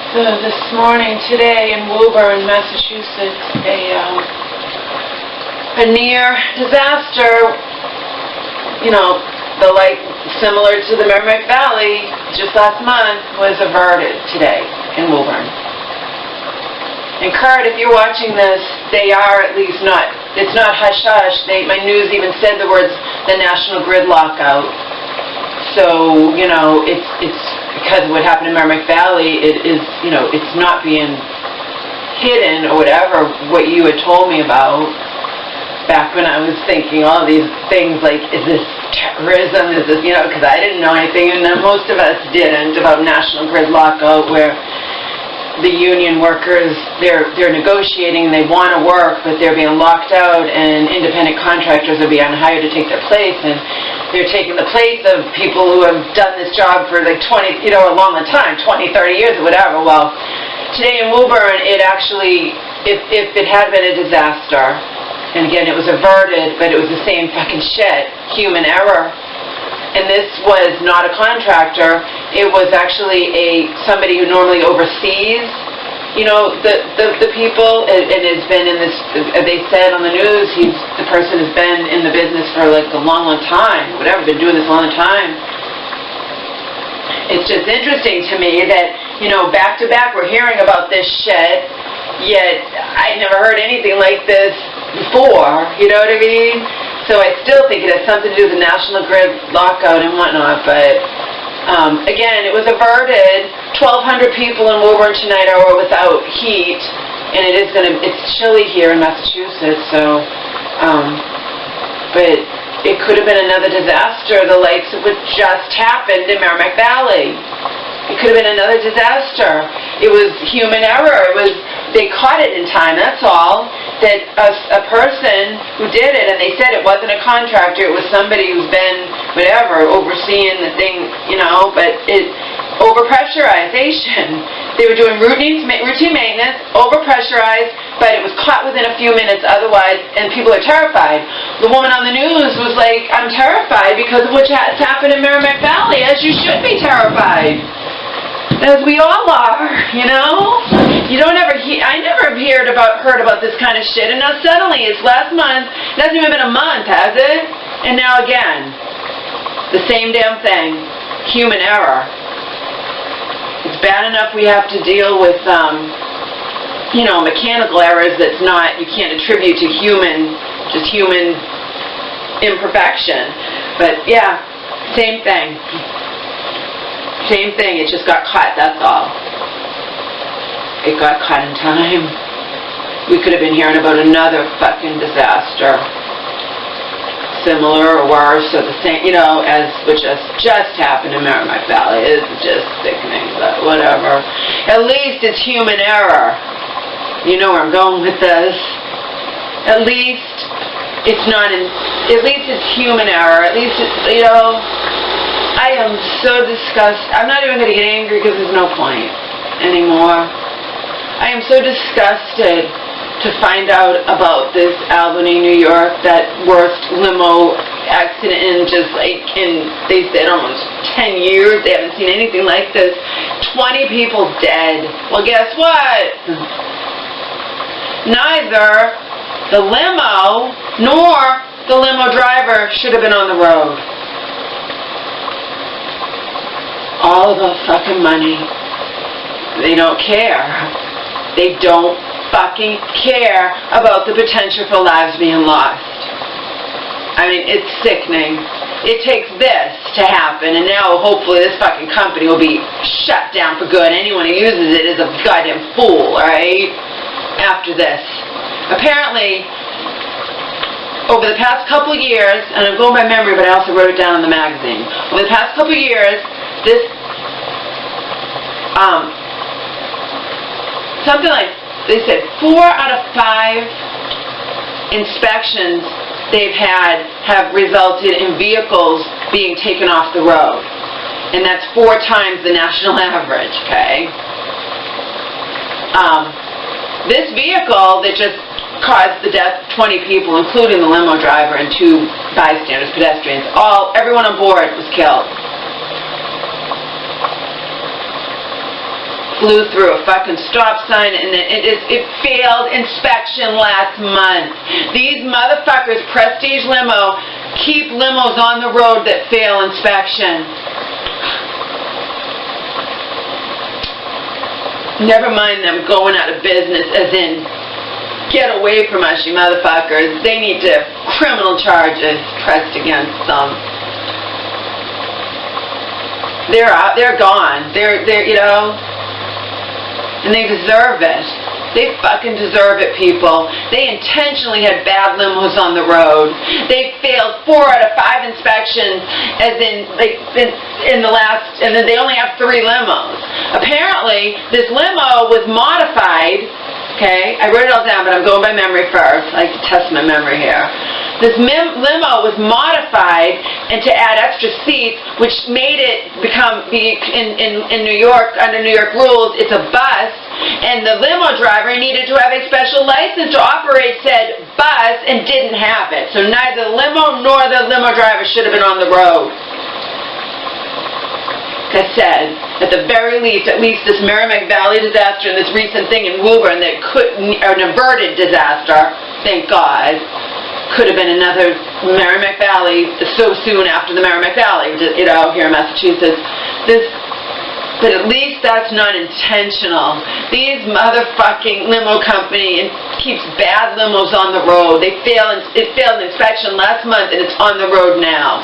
So this morning, today in Woburn, Massachusetts, a near disaster, similar to the Merrimack Valley just last month, was averted today in Woburn. And Kurt, if you're watching this, they are at least not, it's not hush-hush. My news even said the words, the national grid lockout. So, it's because of what happened in Merrimack Valley, it is, it's not being hidden or whatever, what you had told me about back when I was thinking all these things like, is this terrorism, is this, because I didn't know anything, and then most of us didn't, about national grid lockout, where the union workers, they're negotiating, they want to work, but they're being locked out, and independent contractors are being hired to take their place, and they're taking the place of people who have done this job for like 20, a long time, 20, 30 years or whatever. Well, today in Woburn, it actually, if it had been a disaster, and again, it was averted, but it was the same fucking shit, human error. And this was not a contractor, it was actually somebody who normally oversees, the people, and has been in this, they said on the news, the person has been in the business for like a long, long time, whatever, been doing this a long time. It's just interesting to me that, back to back we're hearing about this shit, yet I never heard anything like this before, you know what I mean? So I still think it has something to do with the national grid lockout and whatnot, but again, it was averted. 1,200 people in Woburn tonight are without heat, and it's chilly here in Massachusetts, so, but it could have been another disaster, the likes of what just happened in Merrimack Valley. It could have been another disaster. It was human error. They caught it in time, that's all. That a person who did it, and they said it wasn't a contractor, it was somebody who's been, whatever, overseeing the thing, but overpressurization. They were doing routine maintenance, overpressurized, but it was caught within a few minutes otherwise, and people are terrified. The woman on the news was like, I'm terrified because of what's happened in Merrimack Valley, as you should be terrified. As we all are, You don't ever I never heard about this kind of shit, and now suddenly it's last month, it hasn't even been a month, has it? And now again, the same damn thing, human error. It's bad enough we have to deal with, mechanical errors that's not, you can't attribute to human imperfection. But yeah, same thing. Same thing, it just got caught, that's all. It got caught in time. We could have been hearing about another fucking disaster. Similar or worse or the same, as what just happened in Merrimack Valley. It's just sickening, but whatever. At least it's human error. You know where I'm going with this. At least it's human error. At least it's, I am so disgusted. I'm not even going to get angry because there's no point anymore. I am so disgusted to find out about this Albany, New York, that worst limo accident they said almost 10 years. They haven't seen anything like this. 20 people dead. Well, guess what? Neither the limo nor the limo driver should have been on the road. All the fucking money. They don't care. They don't fucking care about the potential for lives being lost. I mean, it's sickening. It takes this to happen, and now hopefully this fucking company will be shut down for good. Anyone who uses it is a goddamn fool, alright? After this. Apparently, over the past couple of years, and I'm going by memory, but I also wrote it down in the magazine. Over the past couple of years, this, something like, they said 4 out of 5 inspections they've had have resulted in vehicles being taken off the road. And that's 4 times the national average, okay? This vehicle that just caused the death of 20 people, including the limo driver and 2 bystanders, pedestrians, everyone on board was killed. flew through a fucking stop sign, and it failed inspection last month. These motherfuckers, Prestige Limo, keep limos on the road that fail inspection. Never mind them going out of business, as in, get away from us, you motherfuckers. They need to have criminal charges pressed against them. They're out, they're gone. They're, you know, and they deserve it. They fucking deserve it, people. They intentionally had bad limos on the road. They failed 4 out of 5 inspections, as in, like, in the last, and then they only have 3 limos. Apparently, this limo was modified. Okay, I wrote it all down, but I'm going by memory first. I like to test my memory here. This limo was modified and to add extra seats, which made it in New York, under New York rules, it's a bus, and the limo driver needed to have a special license to operate said bus and didn't have it. So neither the limo nor the limo driver should have been on the road. Like I said, at the very least, at least this Merrimack Valley disaster and this recent thing in Woburn that an averted disaster, thank God, could have been another Merrimack Valley so soon after the Merrimack Valley, you know, here in Massachusetts. But at least that's not intentional. These motherfucking limo company keeps bad limos on the road. It failed inspection last month and it's on the road now.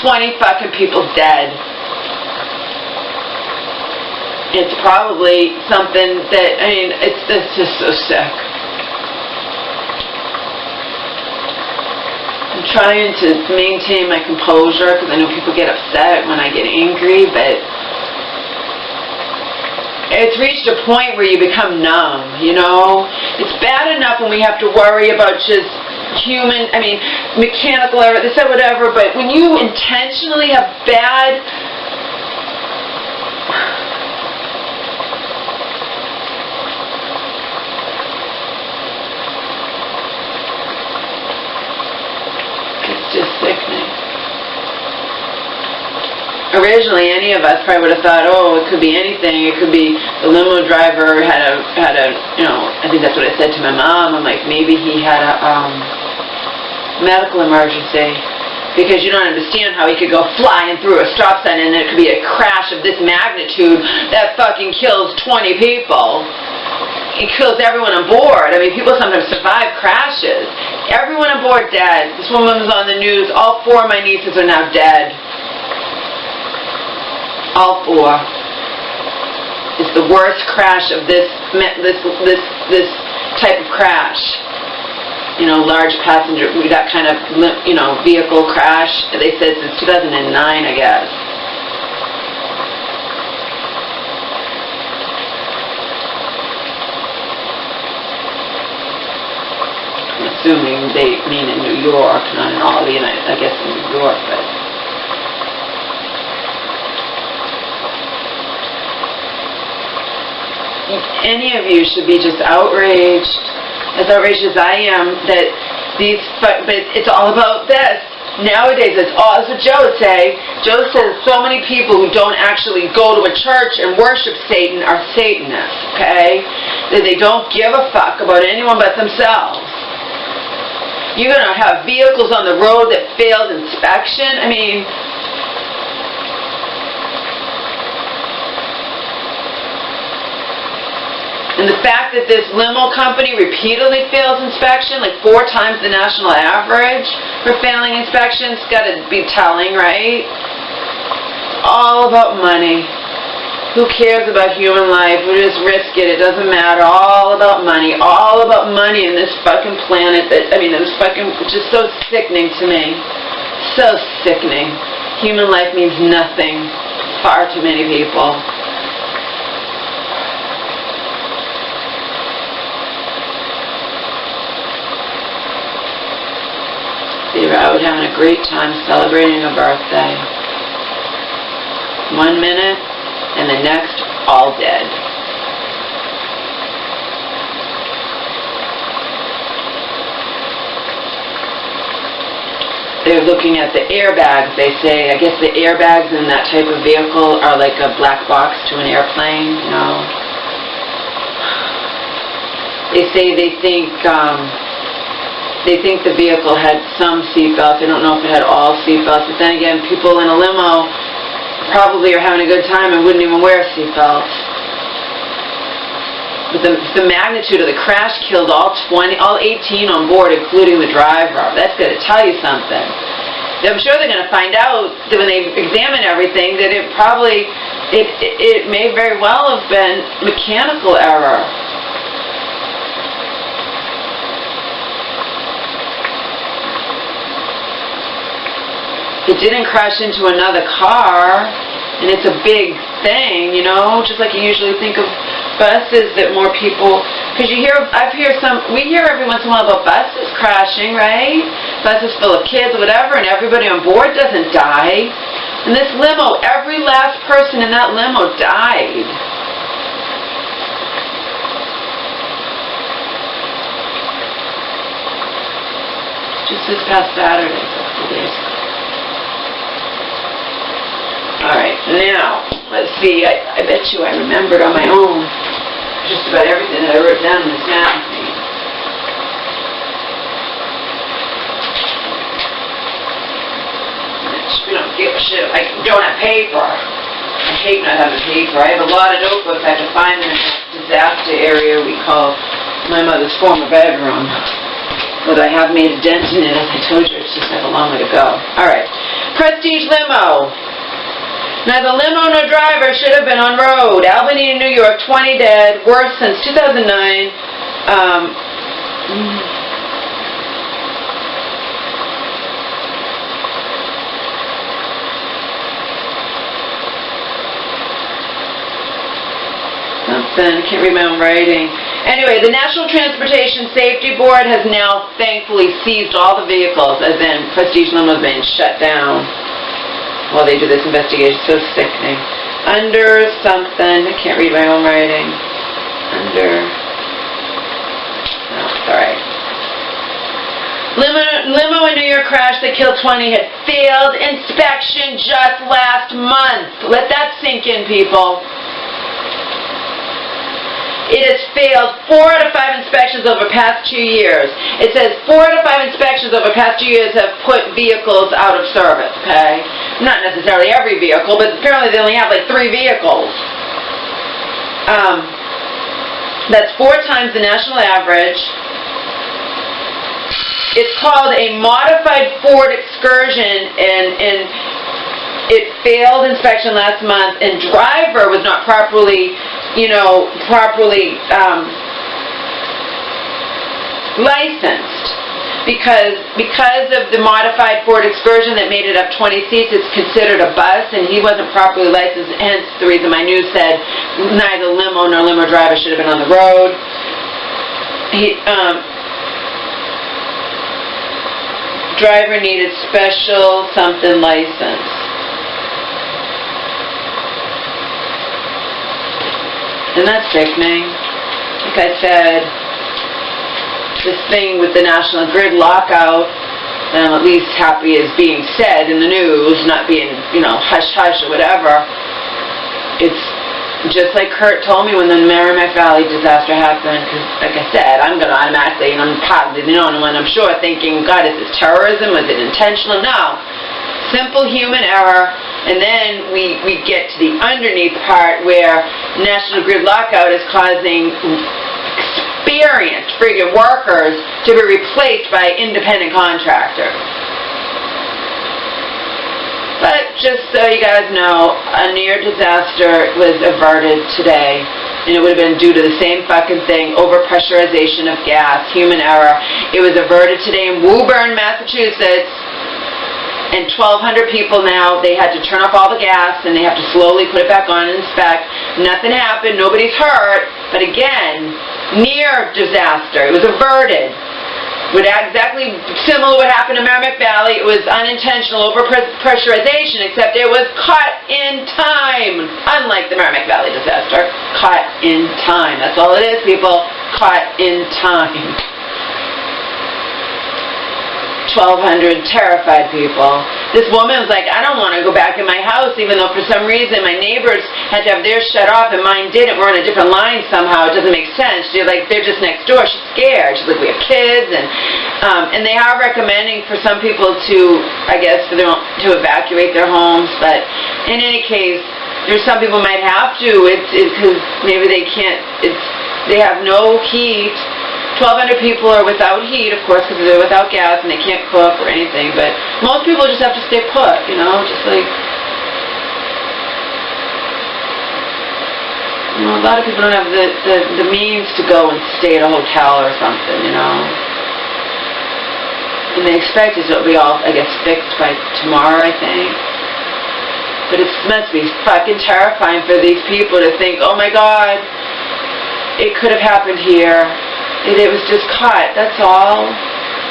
20 fucking people dead. It's probably something that, I mean, it's just so sick. I'm trying to maintain my composure because I know people get upset when I get angry, but it's reached a point where you become numb, you know? It's bad enough when we have to worry about just mechanical error, this or whatever, but when you intentionally have bad just sickening. Originally, any of us probably would have thought, oh, it could be anything. It could be the limo driver had a, you know, I think that's what I said to my mom. I'm like, maybe he had a medical emergency. Because you don't understand how he could go flying through a stop sign and it could be a crash of this magnitude that fucking kills 20 people. It kills everyone on board. I mean, people sometimes survive crashes. Everyone on board dead. This woman was on the news. All 4 of my nieces are now dead. All 4. It's the worst crash of this type of crash. You know, large passenger, that kind of, you know, vehicle crash. They said since 2009, I guess. Assuming they mean in New York, not in all the United, I guess in New York, but any of you should be just outraged, as outraged as I am, that but it's all about this. Nowadays, it's all, that's what Joe would say. Joe says so many people who don't actually go to a church and worship Satan are Satanists, okay? That they don't give a fuck about anyone but themselves. You're going to have vehicles on the road that failed inspection. I mean, and the fact that this limo company repeatedly fails inspection, like 4 times the national average for failing inspections, got to be telling, right? It's all about money. Who cares about human life? We just risk it. It doesn't matter. All about money. All about money in this fucking planet. It's just so sickening to me. So sickening. Human life means nothing to far too many people. They were out having a great time celebrating a birthday. 1 minute, and the next, all dead. they're looking at the airbags. They say, I guess the airbags in that type of vehicle are like a black box to an airplane, you know. They say they think the vehicle had some seatbelts. They don't know if it had all seatbelts. But then again, people in a limo probably are having a good time and wouldn't even wear seatbelts. But the magnitude of the crash killed all 18 on board, including the driver. That's going to tell you something. I'm sure they're going to find out that when they examine everything that it probably, it may very well have been mechanical error. It didn't crash into another car, and it's a big thing, you know, just like you usually think of buses that more people, because we hear every once in a while about buses crashing, right? Buses full of kids, whatever, and everybody on board doesn't die. And this limo, every last person in that limo died. Just this past Saturday, a couple days ago. Alright, now, let's see, I bet you I remembered on my own just about everything that I wrote down in this magazine. We don't give a shit. I don't have paper. I hate not having paper. I have a lot of notebooks I have to find in a disaster area we call my mother's former bedroom. Although I have made a dent in it, as I told you, it's just got a long way to go. Alright, Prestige Limo. Neither limo nor driver should have been on road. Albany, New York, 20 dead. Worst since 2009. Something. I can't read my own writing. Anyway, the National Transportation Safety Board has now thankfully seized all the vehicles, as in Prestige Limo has been shut down while they do this investigation. So sickening. Under something, I can't read my own writing. Under, no, it's alright. Limo in New York crash that killed 20 had failed inspection just last month. Let that sink in, people. It has failed 4 out of 5 inspections over the past 2 years. It says 4 out of 5 inspections over the past 2 years have put vehicles out of service, okay? Not necessarily every vehicle, but apparently they only have like 3 vehicles. That's 4 times the national average. It's called a modified Ford Excursion, and it failed inspection last month, and driver was not properly licensed because of the modified Ford Excursion that made it up 20 seats. It's considered a bus, and he wasn't properly licensed. Hence the reason my news said neither limo nor limo driver should have been on the road. Driver needed special something license. Isn't that sickening? Like I said, this thing with the National Grid lockout, and I'm at least happy is being said in the news, not being, hush-hush or whatever. It's just like Kurt told me when the Merrimack Valley disaster happened, because, like I said, I'm going to automatically, and I'm probably the only one, I'm sure, thinking, God, is this terrorism? Was it intentional? No. Simple human error. And then we get to the underneath part where National Grid lockout is causing experienced friggin' workers to be replaced by independent contractors. But just so you guys know, a near disaster was averted today, and it would have been due to the same fucking thing, overpressurization of gas, human error. It was averted today in Woburn, Massachusetts. And 1,200 people now, they had to turn off all the gas, and they have to slowly put it back on and inspect. Nothing happened, nobody's hurt, but again, near disaster. It was averted. Exactly similar to what happened in Merrimack Valley. It was unintentional overpressurization, except it was caught in time. Unlike the Merrimack Valley disaster, caught in time. That's all it is, people. Caught in time. 1,200 terrified people. This woman was like, I don't want to go back in my house, even though for some reason my neighbors had to have theirs shut off and mine didn't. We're on a different line somehow. It doesn't make sense. She's like, they're just next door. She's scared. She's like, we have kids, and they are recommending for some people to, I guess, for to evacuate their homes. But in any case, there's some people might have to. It's because maybe they can't. They have no heat. 1,200 people are without heat, of course, because they're without gas and they can't cook or anything. But most people just have to stay put, you know, just like, you know, a lot of people don't have the means to go and stay at a hotel or something, you know. And they expect it to be all, I guess, fixed by tomorrow, I think. But it must be fucking terrifying for these people to think, oh my God, it could have happened here. It was just caught, that's all.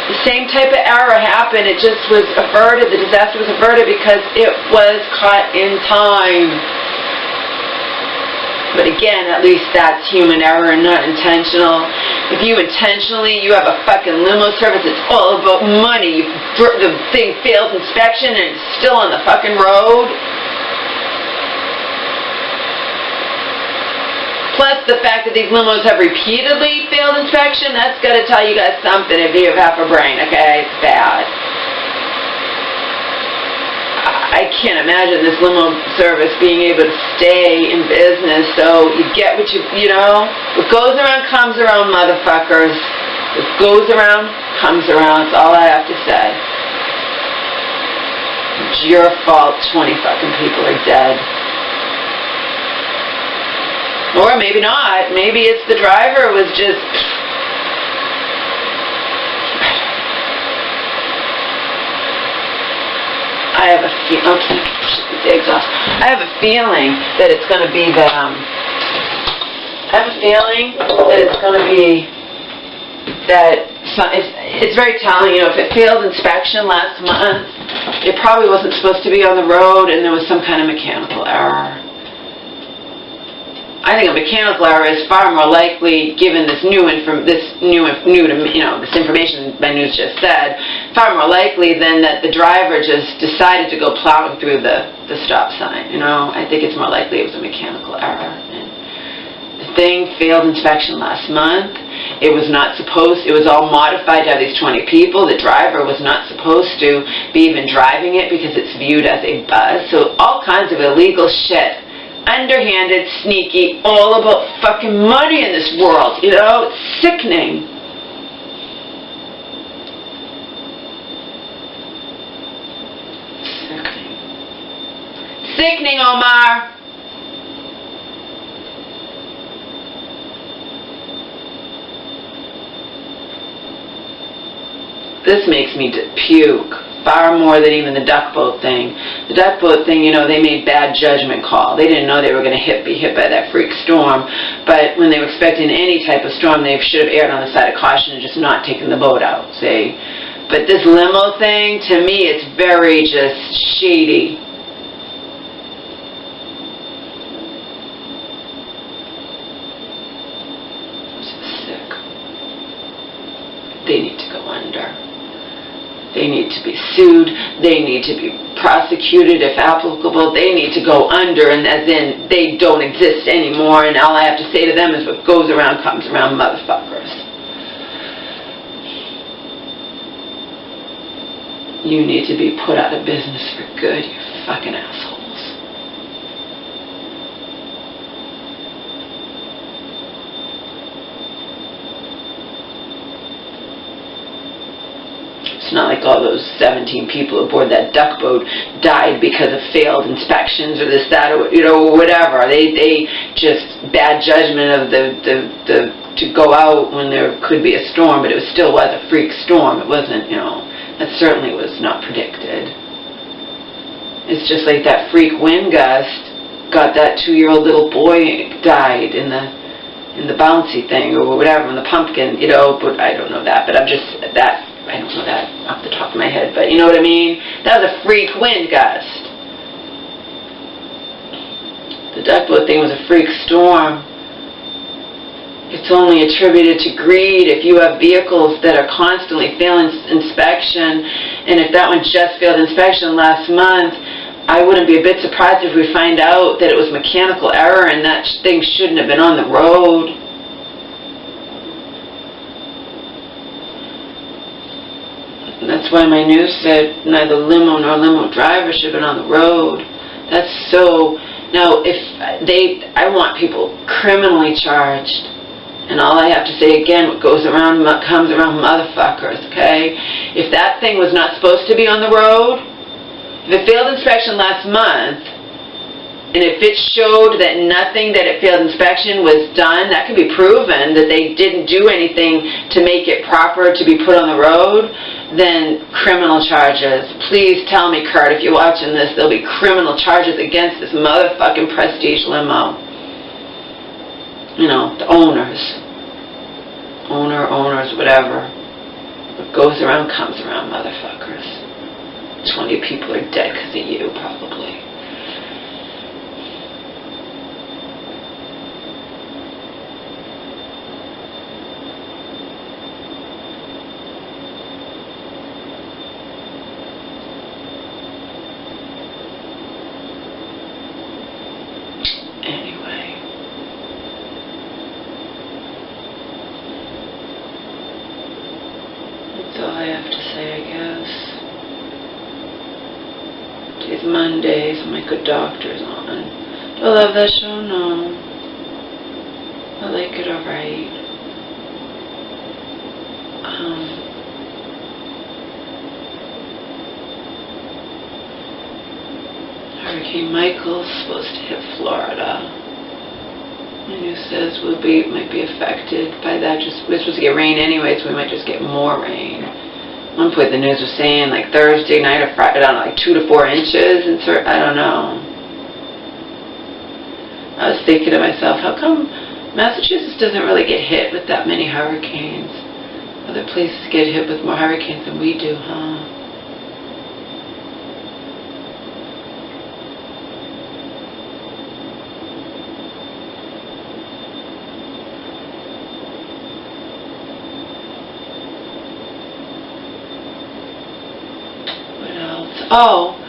The same type of error happened, it just was averted, the disaster was averted because it was caught in time. But again, at least that's human error and not intentional. If you intentionally, you have a fucking limo service, it's all about money, the thing fails inspection and it's still on the fucking road. Plus the fact that these limos have repeatedly failed inspection, that's got to tell you guys something if you have half a brain, okay? It's bad. I can't imagine this limo service being able to stay in business, so you get what you know? What goes around comes around, motherfuckers. What goes around comes around, that's all I have to say. It's your fault 20 fucking people are dead. Or maybe not. Maybe it's the driver was just... I have a feeling... Okay, the exhaust. I have a feeling that it's going to be that... I have a feeling that it's going to be that... It's very telling, you know, if it failed inspection last month, it probably wasn't supposed to be on the road and there was some kind of mechanical error. I think a mechanical error is far more likely, given this this information my news just said, far more likely than that the driver just decided to go plowing through the stop sign. You know, I think it's more likely it was a mechanical error. And the thing failed inspection last month. It was not supposed. It was all modified to have these 20 people. The driver was not supposed to be even driving it because it's viewed as a bus. So all kinds of illegal shit. Underhanded, sneaky, all about fucking money in this world, you know? It's sickening. Sickening. Sickening, Omar! This makes me puke. Far more than even the duck boat thing. The duck boat thing, you know, they made bad judgment call. They didn't know they were going to be hit by that freak storm. But when they were expecting any type of storm, they should have erred on the side of caution and just not taken the boat out, see? But this limo thing, to me, it's very just shady. It's sick. They need to go under. They need to be sued, they need to be prosecuted if applicable, they need to go under, and as in they don't exist anymore, and all I have to say to them is what goes around comes around, motherfuckers. You need to be put out of business for good, you fucking assholes. It's not like all those 17 people aboard that duck boat died because of failed inspections or this, that, or, you know, whatever. They just bad judgment of to go out when there could be a storm, but it still was a freak storm. It wasn't, you know, that certainly was not predicted. It's just like that freak wind gust got that 2-year-old little boy died in the bouncy thing or whatever, in the pumpkin, you know, but I don't know that, but I'm just, I don't know that off the top of my head, but you know what I mean? That was a freak wind gust. The duck boat thing was a freak storm. It's it's only attributed to greed. If you have vehicles that are constantly failing inspection, and if that one just failed inspection last month, I wouldn't be a bit surprised if we find out that it was mechanical error and that thing shouldn't have been on the road. And that's why my news said neither limo nor limo driver should have been on the road. That's so... Now, if I want people criminally charged. And all I have to say again, what goes around comes around, motherfuckers, okay? If that thing was not supposed to be on the road, if it failed inspection last month, and if it showed that nothing that it failed inspection was done, that could be proven that they didn't do anything to make it proper to be put on the road, then criminal charges. Please tell me, Kurt, if you're watching this, there'll be criminal charges against this motherfucking Prestige limo. You know, the owners, whatever. What goes around comes around, motherfuckers. 20 people are dead because of you, probably. That's all I have to say, I guess. Today's Monday, so my good doctor's on. Do I love that show? No. I like it alright. Hurricane Michael's supposed to hit Florida. The news says might be affected by that. We're supposed to get rain anyway, so we might just get more rain. At one point the news was saying like Thursday night or Friday, I don't know, like 2 to 4 inches, and I don't know. I was thinking to myself, how come Massachusetts doesn't really get hit with that many hurricanes? Other places get hit with more hurricanes than we do, huh? Oh,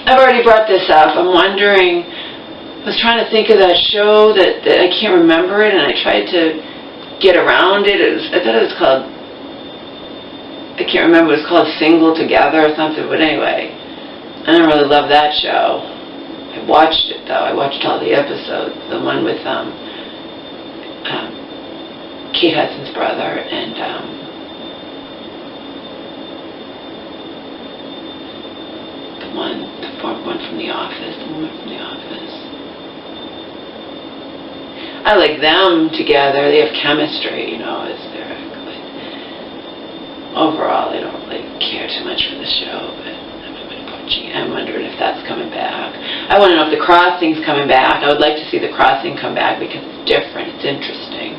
I've already brought this up. I'm wondering, I was trying to think of that show that I can't remember it, and I tried to get around it. I thought it was called, I can't remember, it was called Single Together or something, but anyway, I didn't really love that show. I watched it, though. I watched all the episodes, the one with Kate Hudson's brother and one from The Office, the woman from The Office. I like them together. They have chemistry, you know, but overall I don't really care too much for the show, but I'm wondering if that's coming back. I want to know if The Crossing's coming back. I would like to see The Crossing come back because it's different, it's interesting.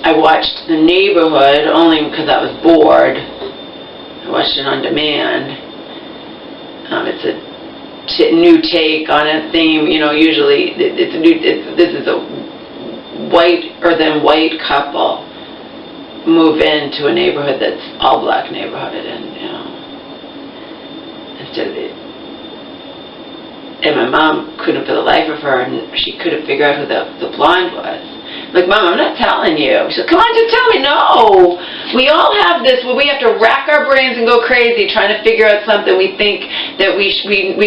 I watched The Neighborhood only because I was bored. I watched it on demand. It's a new take on a theme. You know, usually this is a white couple move into a neighborhood that's all black neighborhood, and you know, instead of it. And my mom couldn't for the life of her, and she couldn't figure out who the blonde was. Like, Mom, I'm not telling you. She said, come on, just tell me. No. We all have this where we have to rack our brains and go crazy trying to figure out something we think that we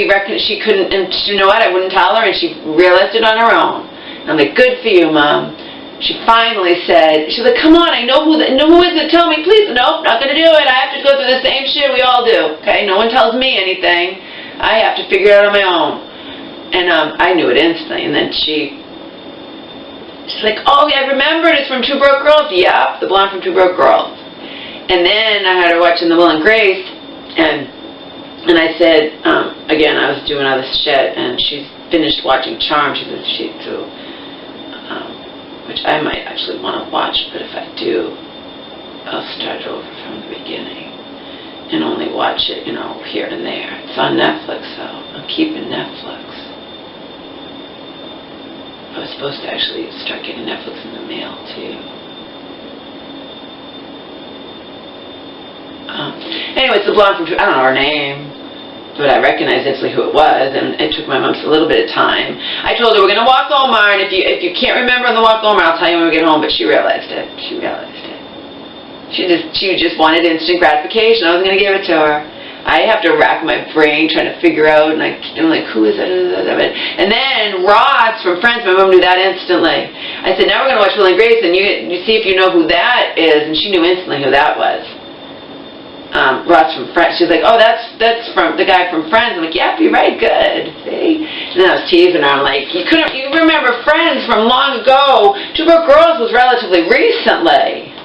reckon she couldn't, and you know what, I wouldn't tell her, and she realized it on her own. And I'm like, good for you, Mom. She finally said, she's like, come on, I know who is it, tell me, please. Nope, not going to do it. I have to go through the same shit we all do, okay? No one tells me anything. I have to figure it out on my own. And I knew it instantly, and then she's like, oh, yeah, I remembered, it's from Two Broke Girls. Yep, the blonde from Two Broke Girls. And then I had her watching The Will and Grace, and I said, again, I was doing all this shit, and she's finished watching Charm. She said she too, which I might actually want to watch, but if I do, I'll start over from the beginning and only watch it, you know, here and there. It's on Netflix, so I'm keeping Netflix. I was supposed to actually start getting Netflix in the mail, too. Anyway, it's the blonde from, I don't know her name, but I recognized instantly who it was, and it took my mom a little bit of time. I told her, we're going to walk Omar, and if you can't remember on the walk Omar, I'll tell you when we get home, but she realized it. She realized it. She just wanted instant gratification. I wasn't going to give it to her. I have to rack my brain trying to figure out, and I'm like, who is that? And then Ross from Friends, my mom knew that instantly. I said, now we're going to watch Will and Grace, and you see if you know who that is, and she knew instantly who that was. Ross from Friends. She's like, oh, that's from the guy from Friends. I'm like, yep, you're right, good. See? And then I was teasing her. I'm like, you remember Friends from long ago? Two Broke Girls was relatively recently.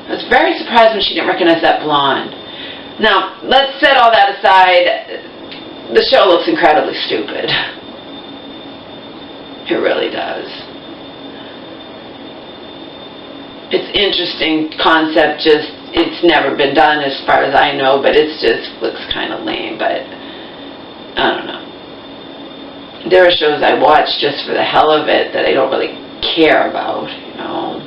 I was very surprised when she didn't recognize that blonde. Now, let's set all that aside. The show looks incredibly stupid. It really does. It's interesting concept, just it's never been done as far as I know, but it just looks kind of lame, but I don't know. There are shows I watch just for the hell of it that I don't really care about, you know.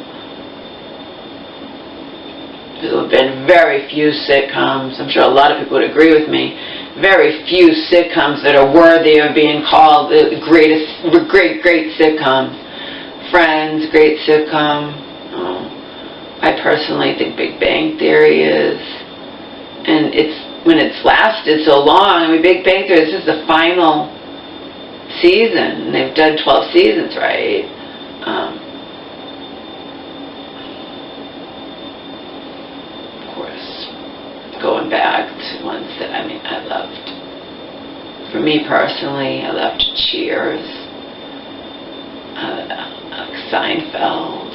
There have been very few sitcoms, I'm sure a lot of people would agree with me, very few sitcoms that are worthy of being called the great sitcom. Friends, great sitcom. I personally think Big Bang Theory is, and when it's lasted so long. I mean, Big Bang Theory, this is the final season, and they've done 12 seasons, right? Of course, going back to ones that, I mean, I loved. For me personally, I loved Cheers, Seinfeld.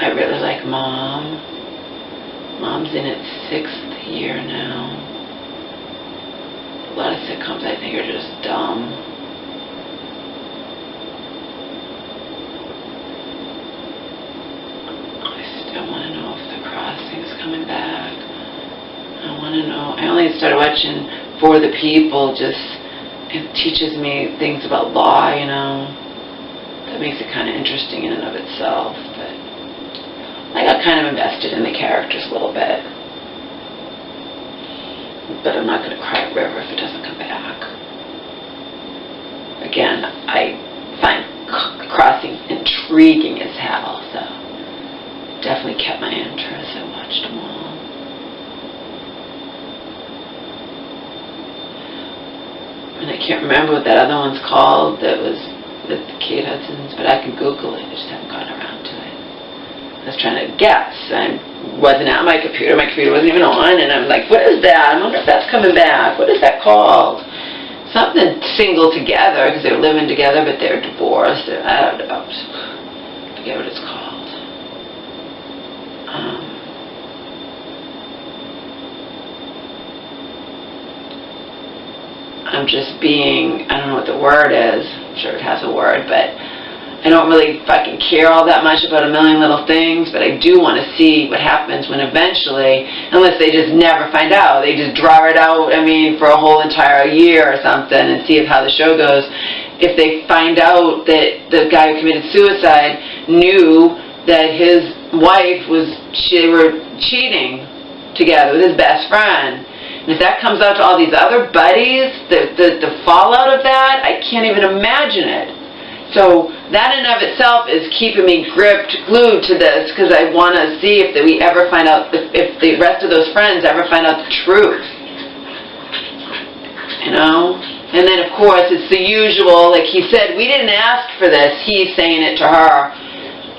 I really like Mom. Mom's in its 6th year now. A lot of sitcoms I think are just dumb. I still want to know if The Crossing's coming back. I want to know. I only started watching For the People, just it teaches me things about law, you know. That makes it kind of interesting in and of itself, but I got kind of invested in the characters a little bit. But I'm not going to cry a river if it doesn't come back. Again, I find Crossing intriguing as hell, so definitely kept my interest. I watched them all. And I can't remember what that other one's called that was with Kate Hudson's, but I can Google it. I just haven't gotten around to it. I was trying to guess. I wasn't at my computer. My computer wasn't even on, and I'm like, what is that? I wonder if that's coming back. What is that called? Something Single Together, because they're living together, but they're divorced. I don't know. I forget what it's called. I'm just being, I don't know what the word is. I'm sure it has a word, but I don't really fucking care all that much about a million little things, but I do want to see what happens when eventually, unless they just never find out, they just draw it out, I mean, for a whole entire year or something and see how the show goes. If they find out that the guy who committed suicide knew that his wife they were cheating together with his best friend, and if that comes out to all these other buddies, the fallout of that, I can't even imagine it. So that in and of itself is keeping me glued to this, because I want to see if we ever find out, if the rest of those friends ever find out the truth. You know? And then of course it's the usual, like he said, we didn't ask for this, he's saying it to her.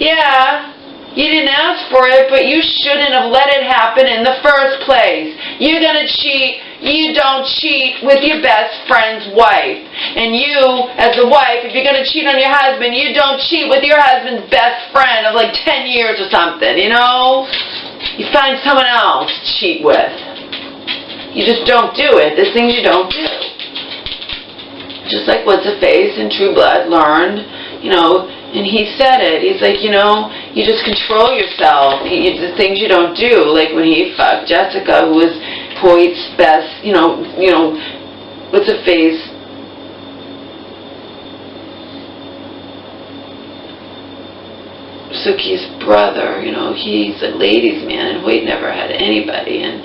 Yeah, you didn't ask for it, but you shouldn't have let it happen in the first place. You're going to cheat. You don't cheat with your best friend's wife. And you, as the wife, if you're going to cheat on your husband, you don't cheat with your husband's best friend of like 10 years or something, you know? You find someone else to cheat with. You just don't do it. There's things you don't do. Just like What's-Her-Face in True Blood learned, you know, and he said it. He's like, you know, you just control yourself. The things you don't do, like when he fucked Jessica, who was Hoyt's best, what's her face? Suki's brother, he's a ladies' man, and Hoyt never had anybody, and,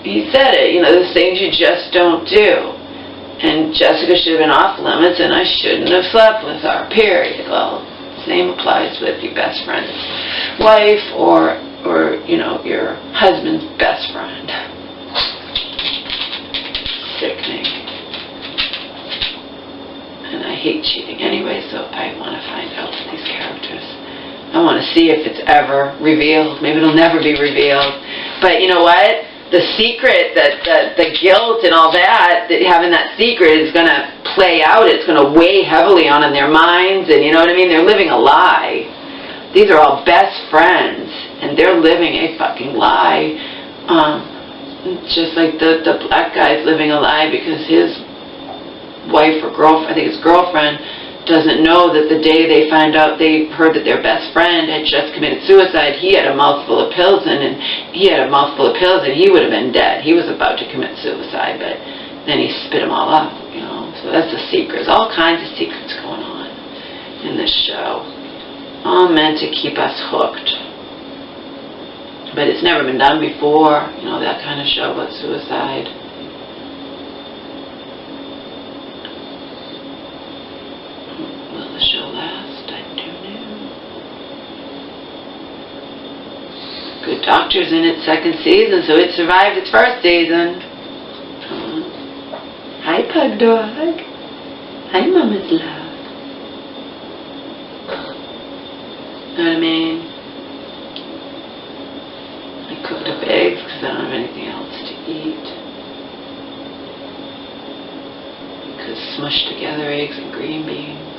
he said it, there's things you just don't do. And Jessica should have been off limits, and I shouldn't have slept with her, period. Well, same applies with your best friend's wife or your husband's best friend. Sickening. And I hate cheating anyway, so I want to find out with these characters. I want to see if it's ever revealed. Maybe it'll never be revealed. But you know what? The secret, the guilt and all that, having that secret is going to play out. It's going to weigh heavily on in their minds, and you know what I mean? They're living a lie. These are all best friends, and they're living a fucking lie. Just like the black guy's living a lie because his wife or girlfriend, I think his girlfriend, doesn't know that the day they heard that their best friend had just committed suicide, he had a mouthful of pills and he would have been dead. He was about to commit suicide, but then he spit them all up, So that's the secret. There's all kinds of secrets going on in this show. All meant to keep us hooked. But it's never been done before, that kind of show about suicide. The show last, I don't know. Good Doctor's in its second season, so it survived its first season. Hi, Pug Dog. Hi, Mama's love. Know what I mean? I cooked up eggs because I don't have anything else to eat. Because smushed together eggs and green beans.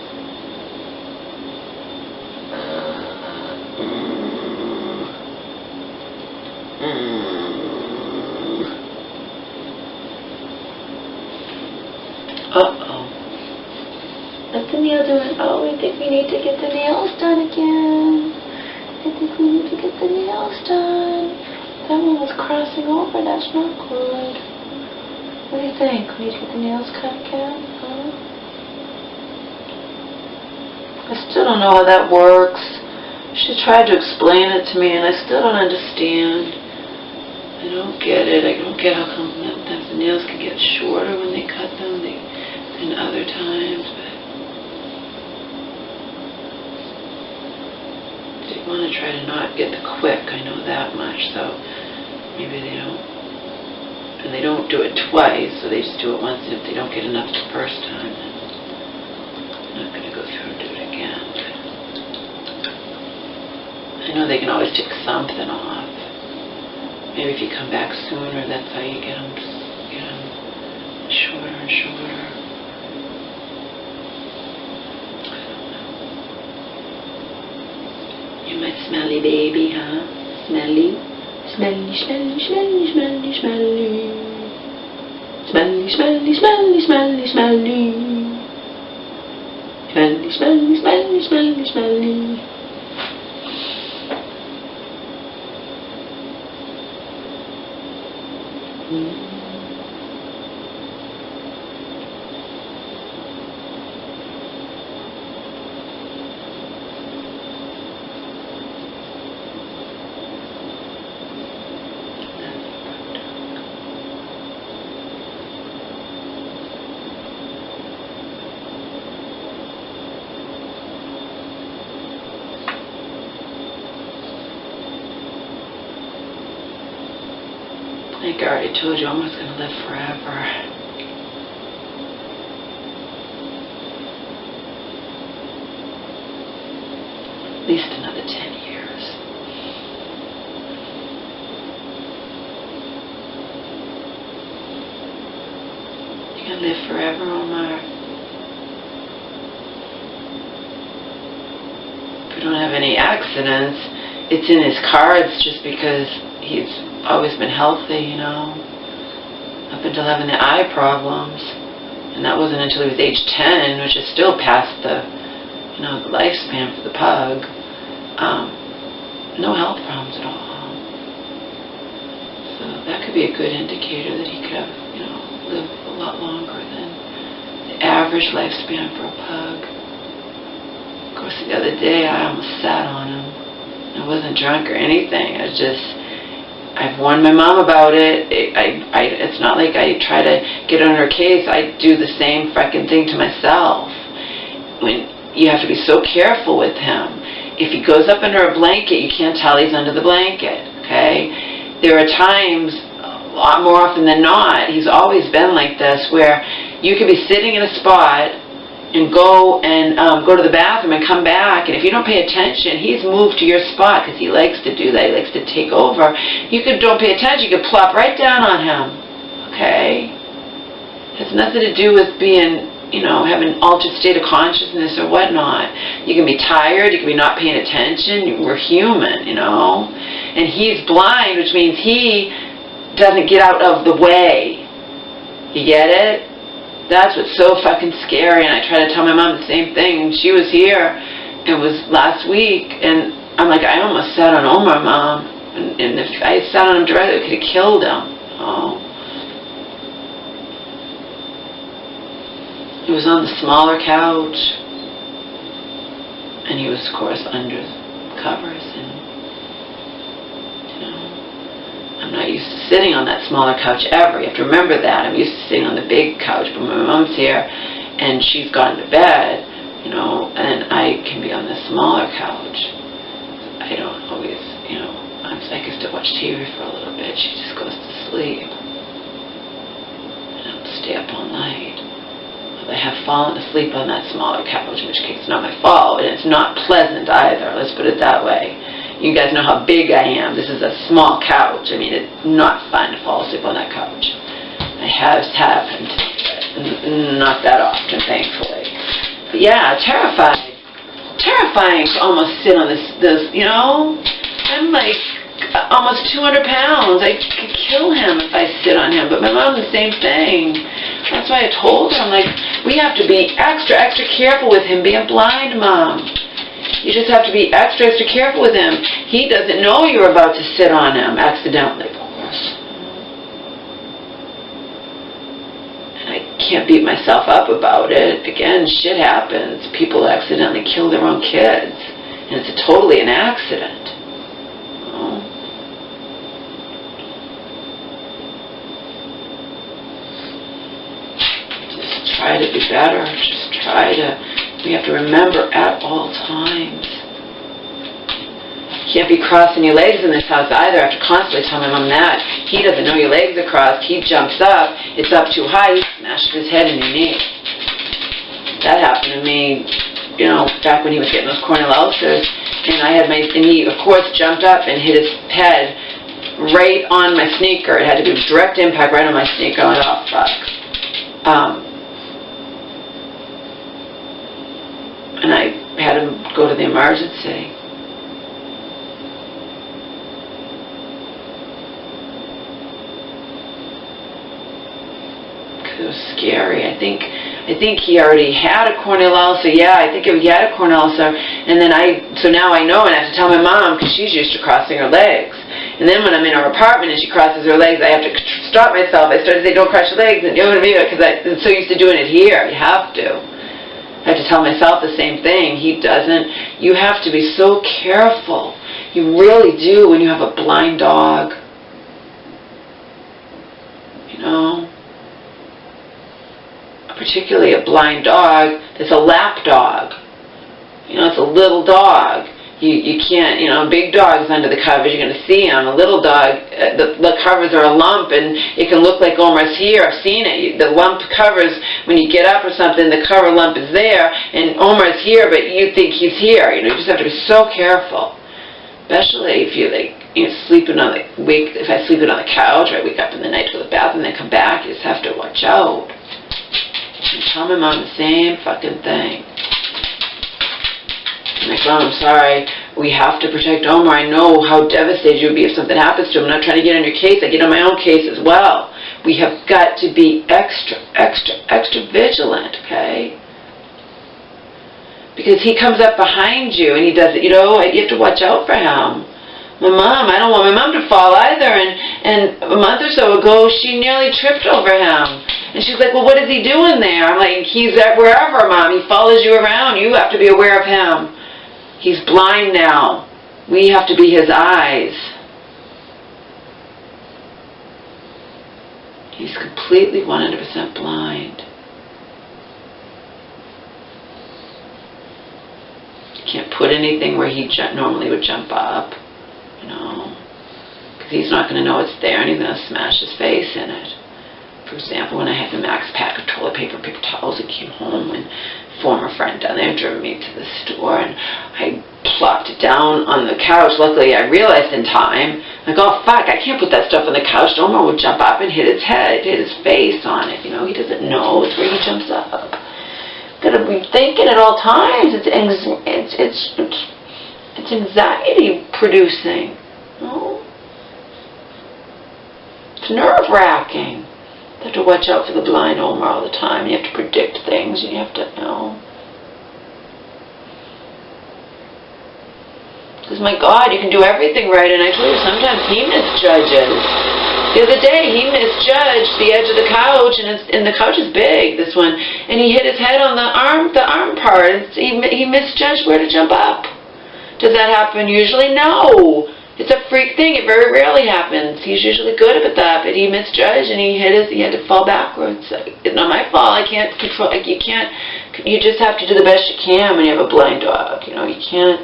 Uh-oh. What's the nail doing? Oh, I think we need to get the nails done again. I think we need to get the nails done. That one was crossing over. That's not good. What do you think? We need to get the nails cut again? Huh? I still don't know how that works. She tried to explain it to me, and I still don't understand. I don't get it. I don't get how come sometimes the nails can get shorter when they cut them than other times. But they want to try to not get the quick. I know that much. So maybe they don't. And they don't do it twice, so they just do it once. And if they don't get enough the first time, then I'm not going to go through and do it again. I know they can always take something off. Maybe if you come back sooner, that's how you get them shorter and shorter. I don't know. You're my smelly baby, huh? Smelly? Smelly, smelly, smelly, smelly, smelly. Smelly, smelly, smelly, smelly, smelly. Smelly, smelly, smelly, smelly, smelly. I think I already told you Alma's going to live forever. At least another 10 years. You're going to live forever, Omar. If we don't have any accidents, it's in his cards just because he's always been healthy, up until having the eye problems. And that wasn't until he was age 10, which is still past the, you know, the lifespan for the pug, no health problems at all. So that could be a good indicator that he could have, you know, live a lot longer than the average lifespan for a pug. Of course, the other day I almost sat on him. I wasn't drunk or anything. I was just, I've warned my mom about it. It's not like I try to get on her case. I do the same fucking thing to myself. When you have to be so careful with him. If he goes up under a blanket, you can't tell he's under the blanket, okay? There are times, a lot more often than not, he's always been like this, where you could be sitting in a spot and go to the bathroom and come back, and if you don't pay attention, he's moved to your spot because he likes to do that. He likes to take over. You don't pay attention, you could plop right down on him, okay? It has nothing to do with being, you know, having an altered state of consciousness or whatnot. You can be tired, you can be not paying attention. We're human, you know. And he's blind, which means he doesn't get out of the way. You get it? That's what's so fucking scary. And I try to tell my mom the same thing. And she was here, it was last week, and I'm like, I almost sat on Omar, Mom. And if I sat on him directly, I could have killed him. Oh. He was on the smaller couch, and he was, of course, under covers, and, you know, I'm not used to sitting on that smaller couch ever. You have to remember that. I'm used to sitting on the big couch, but my mom's here, and she's gone to bed, you know, and I can be on the smaller couch. I don't always, you know, I can still watch TV for a little bit. She just goes to sleep, and I'll stay up all night. I have fallen asleep on that smaller couch, in which case it's not my fault, and it's not pleasant either, let's put it that way. You guys know how big I am. This is a small couch. I mean, it's not fun to fall asleep on that couch. It has happened, not that often, thankfully. But yeah, terrifying to almost sit on this, you know? I'm like almost 200 pounds. I could kill him if I sit on him, but my mom, the same thing. That's why I told her, I'm like, we have to be extra careful with him being blind, Mom. You just have to be extra careful with him. He doesn't know you're about to sit on him accidentally, of course. And I can't beat myself up about it. Again, shit happens. People accidentally kill their own kids. And it's totally an accident. Try to be better. Just try to. We have to remember at all times. You can't be crossing your legs in this house either. I have to constantly tell my mom that. He doesn't know your legs are crossed. He jumps up. It's up too high. He smashes his head in your knee. That happened to me, you know, back when he was getting those corneal ulcers. And he, of course, jumped up and hit his head right on my sneaker. It had to be a direct impact right on my sneaker. I went, oh, fuck. And I had him go to the emergency. It was scary. I think he already had a corneal ulcer. Yeah, I think he had a corneal ulcer. And then so now I know, and I have to tell my mom, because she's used to crossing her legs. And then when I'm in her apartment and she crosses her legs, I have to stop myself. I start to say, don't cross your legs, and you know what I mean? Because I'm so used to doing it here. You have to. I have to tell myself the same thing. He doesn't. You have to be so careful. You really do when you have a blind dog. You know? Particularly a blind dog that's a lap dog. You know, it's a little dog. You can't, you know, a big dog is under the covers, you're going to see him. A little dog, the covers are a lump, and it can look like Omar's here. I've seen it. The lump covers, when you get up or something, the cover lump is there, and Omar's here, but you think he's here. You know, you just have to be so careful. Especially if you, like, you know, if I sleep on the couch, or I wake up in the night to go to the bathroom, and then come back, you just have to watch out. And tell my mom the same fucking thing. I'm like, Mom, I'm sorry, we have to protect Omar. I know how devastated you would be if something happens to him. I'm not trying to get on your case. I get on my own case as well. We have got to be extra vigilant, okay? Because he comes up behind you and he does it, you know, you have to watch out for him. My mom, I don't want my mom to fall either, and a month or so ago, she nearly tripped over him. And she's like, well, what is he doing there? I'm like, he's at wherever, Mom. He follows you around. You have to be aware of him. He's blind now. We have to be his eyes. He's completely 100% blind. You can't put anything where he normally would jump up, you know, because he's not going to know it's there and he's going to smash his face in it. For example, when I had the max pack of toilet paper and paper towels, I came home and a former friend down there drove me to the store and I plopped it down on the couch. Luckily, I realized in time, like, oh, fuck, I can't put that stuff on the couch. Omar would jump up and hit his head, hit his face on it. You know, he doesn't know. It's where he jumps up. Gotta be thinking at all times. It's anxiety producing. No? It's nerve-wracking. You have to watch out for the blind Omar all the time. You have to predict things. You have to know. Because, my God, you can do everything right. And I told you, sometimes he misjudges. The other day, he misjudged the edge of the couch, and the couch is big, this one, and he hit his head on the arm part. He misjudged where to jump up. Does that happen usually? No. It's a freak thing. It very rarely happens. He's usually good at that, but he misjudged and he had to fall backwards. It's not my fault. I can't control. You can't. You just have to do the best you can when you have a blind dog. You know, you can't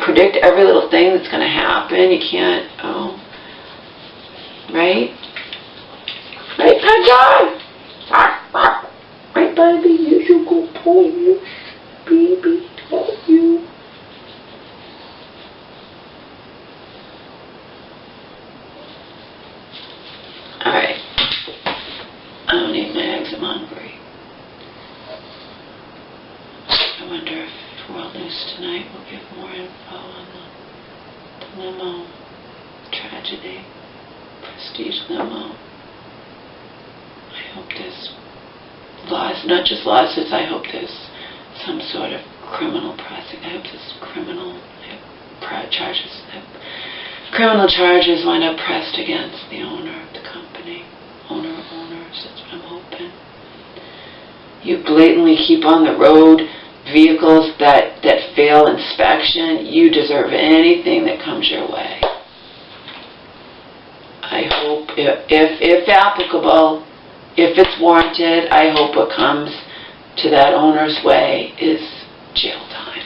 predict every little thing that's going to happen. You can't. Oh, right? Right, my dog. Right, baby. You should go pull you, baby. Pull you. Alright, I don't need my eggs, I'm hungry. I wonder if World News Tonight will give more info on the limo tragedy, Prestige limo. I hope there's not just lawsuits, I hope there's some sort of criminal prosecution. I hope there's criminal charges wind up pressed against the owner of the company. Owners, that's what I'm hoping. You blatantly keep on the road vehicles that fail inspection. You deserve anything that comes your way. I hope, if applicable, if it's warranted, I hope what comes to that owner's way is jail time.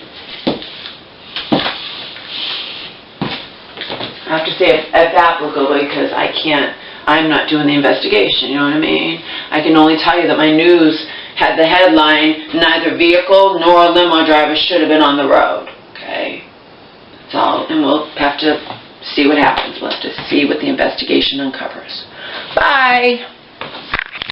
I have to say if applicable because I'm not doing the investigation, you know what I mean? I can only tell you that my news had the headline, neither vehicle nor limo driver should have been on the road, okay? That's all, and we'll have to see what happens. We'll have to see what the investigation uncovers. Bye!